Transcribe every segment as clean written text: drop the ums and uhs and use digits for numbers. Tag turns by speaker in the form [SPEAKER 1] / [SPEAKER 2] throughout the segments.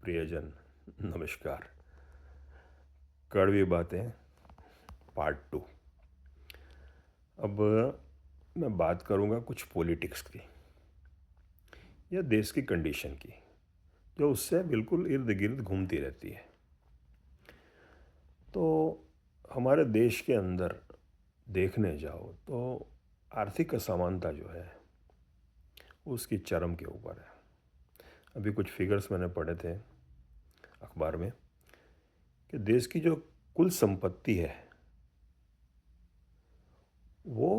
[SPEAKER 1] प्रियजन, नमस्कार। कड़वी बातें पार्ट टू। अब मैं बात करूंगा कुछ पॉलिटिक्स की या देश की कंडीशन की, जो उससे बिल्कुल इर्द गिर्द घूमती रहती है। तो हमारे देश के अंदर देखने जाओ तो आर्थिक असमानता जो है उसकी चरम के ऊपर है। अभी कुछ फिगर्स मैंने पढ़े थे अखबार में कि देश की जो कुल संपत्ति है वो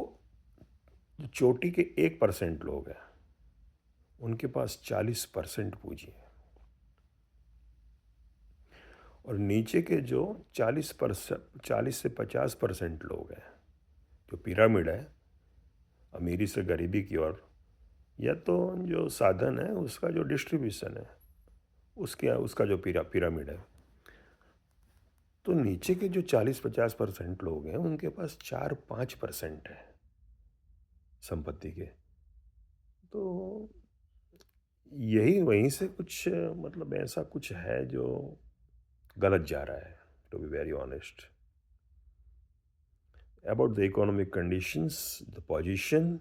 [SPEAKER 1] जो चोटी के 1% लोग हैं उनके पास 40% पूंजी है, और नीचे के जो 40 से 50% लोग हैं, जो पिरामिड है अमीरी से गरीबी की ओर, या तो जो साधन है उसका जो डिस्ट्रीब्यूशन है उसके उसका जो पिरामिड है, तो नीचे के जो 40-50% लोग हैं उनके पास 4-5% है संपत्ति के। तो यही वहीं से कुछ मतलब ऐसा कुछ है जो गलत जा रहा है, to be very honest. About the economic conditions, the position,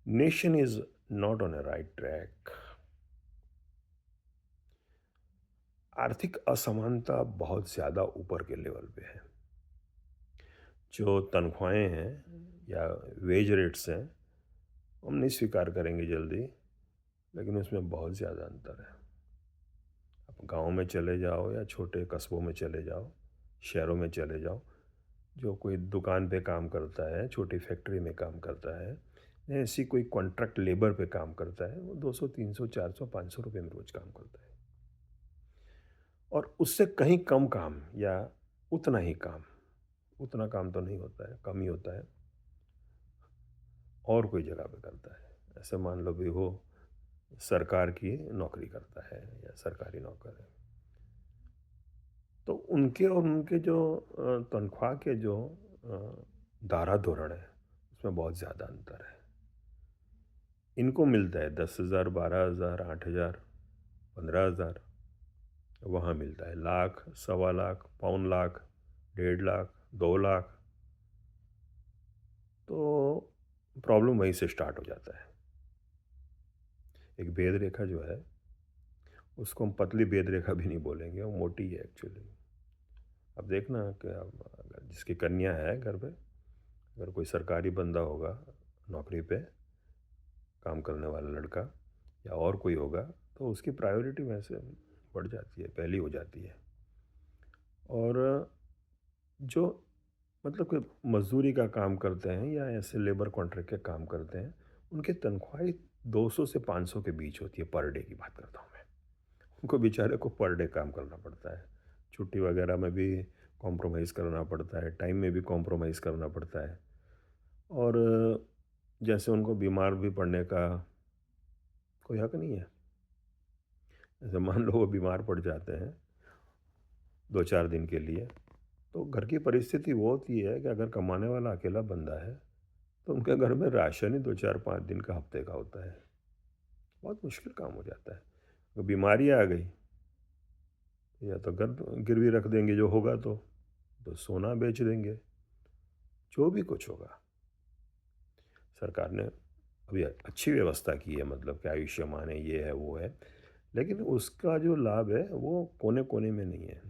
[SPEAKER 1] nation is not on a right track. आर्थिक असमानता बहुत ज़्यादा ऊपर के लेवल पे है। जो तनख्वाहें हैं या वेज रेट्स हैं हम नहीं स्वीकार करेंगे जल्दी, लेकिन उसमें बहुत ज़्यादा अंतर है। आप गांव में चले जाओ या छोटे कस्बों में चले जाओ, शहरों में चले जाओ, जो कोई दुकान पे काम करता है, छोटी फैक्ट्री में काम करता है, या ऐसी कोई कॉन्ट्रैक्ट लेबर पे काम करता है, वो 200 300 400 500 रुपये में रोज़ काम करता है। और उससे कहीं कम काम या उतना ही काम, उतना काम तो नहीं होता है, कम ही होता है, और कोई जगह पे करता है। ऐसे मान लो भी वो सरकार की नौकरी करता है या सरकारी नौकर है, तो उनके और उनके जो तनख्वाह के जो धारा धोरण है उसमें बहुत ज़्यादा अंतर है। इनको मिलता है 10,000, 12,000, 8,000, 15,000, वहाँ मिलता है लाख, 1.25 लाख, 1.25 लाख, 1.5 लाख, 2 लाख। तो प्रॉब्लम वहीं से स्टार्ट हो जाता है। एक भेद रेखा जो है उसको हम पतली भेद रेखा भी नहीं बोलेंगे, वो मोटी है एक्चुअली। अब देखना कि अब अगर जिसकी कन्या है घर पे, अगर कोई सरकारी बंदा होगा, नौकरी पे काम करने वाला लड़का या और कोई होगा, तो उसकी प्रायोरिटी वैसे बढ़ जाती है, पहली हो जाती है। और जो मतलब कि मजदूरी का काम करते हैं या ऐसे लेबर कॉन्ट्रैक्ट के काम करते हैं, उनकी तनख्वाही 200 से 500 के बीच होती है, पर डे की बात करता हूँ मैं। उनको बेचारे को पर डे काम करना पड़ता है, छुट्टी वगैरह में भी कॉम्प्रोमाइज़ करना पड़ता है, टाइम में भी कॉम्प्रोमाइज़ करना पड़ता है। और जैसे उनको बीमार भी पड़ने का कोई हक नहीं है। जैसे मान लो वो बीमार पड़ जाते हैं 2-4 दिन के लिए, तो घर की परिस्थिति वो होती है कि अगर कमाने वाला अकेला बंदा है तो उनके घर में राशन ही 2-4 5 दिन का, हफ्ते का होता है। बहुत मुश्किल काम हो जाता है। तो बीमारी आ गई, या तो घर गिरवी रख देंगे जो होगा, तो सोना बेच देंगे, जो भी कुछ होगा। सरकार ने अभी अच्छी व्यवस्था की है, मतलब कि आयुष्मान है, ये है, वो है, लेकिन उसका जो लाभ है वो कोने कोने में नहीं है।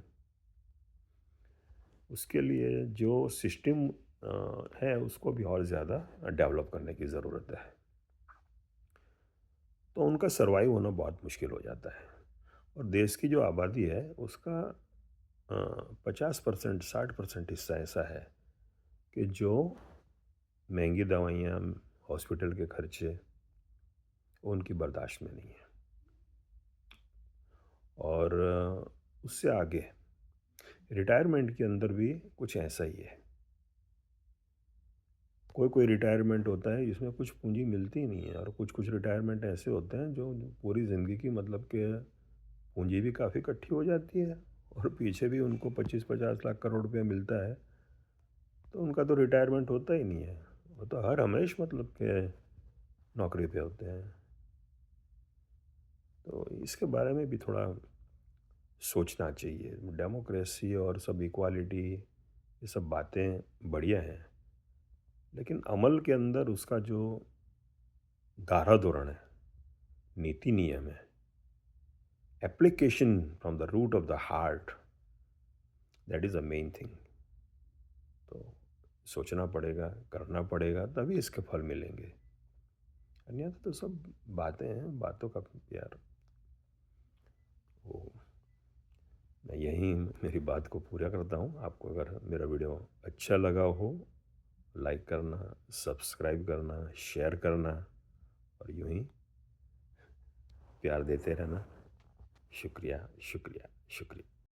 [SPEAKER 1] उसके लिए जो सिस्टम है उसको भी और ज़्यादा डेवलप करने की ज़रूरत है। तो उनका सर्वाइव होना बहुत मुश्किल हो जाता है। और देश की जो आबादी है उसका 50%, 60% हिस्सा ऐसा है कि जो महंगी दवाइयाँ, हॉस्पिटल के खर्चे, वो उनकी बर्दाश्त में नहीं है। और उससे आगे रिटायरमेंट के अंदर भी कुछ ऐसा ही है। कोई कोई रिटायरमेंट होता है जिसमें कुछ पूंजी मिलती ही नहीं है, और कुछ कुछ रिटायरमेंट ऐसे होते हैं जो पूरी ज़िंदगी की मतलब कि पूंजी भी काफ़ी इकट्ठी हो जाती है, और पीछे भी उनको 25-50 लाख करोड़ रुपया मिलता है, तो उनका तो रिटायरमेंट होता ही नहीं है। वो तो हर हमेश मतलब के नौकरी पे होते हैं। तो इसके बारे में भी थोड़ा सोचना चाहिए। डेमोक्रेसी और सब इक्वालिटी ये सब बातें बढ़िया हैं, लेकिन अमल के अंदर उसका जो धारा-धोरण है, नीति नियम है, application from the root of the heart, that is the main thing. तो सोचना पड़ेगा, करना पड़ेगा, तभी इसके फल मिलेंगे। अन्यथा तो सब बातें हैं, बातों का यार वो मैं यहीं मेरी बात को पूरा करता हूँ। आपको अगर मेरा वीडियो अच्छा लगा हो, लाइक करना, सब्सक्राइब करना, शेयर करना और यूँ ही प्यार देते रहना। शुक्रिया, शुक्रिया, शुक्रिया।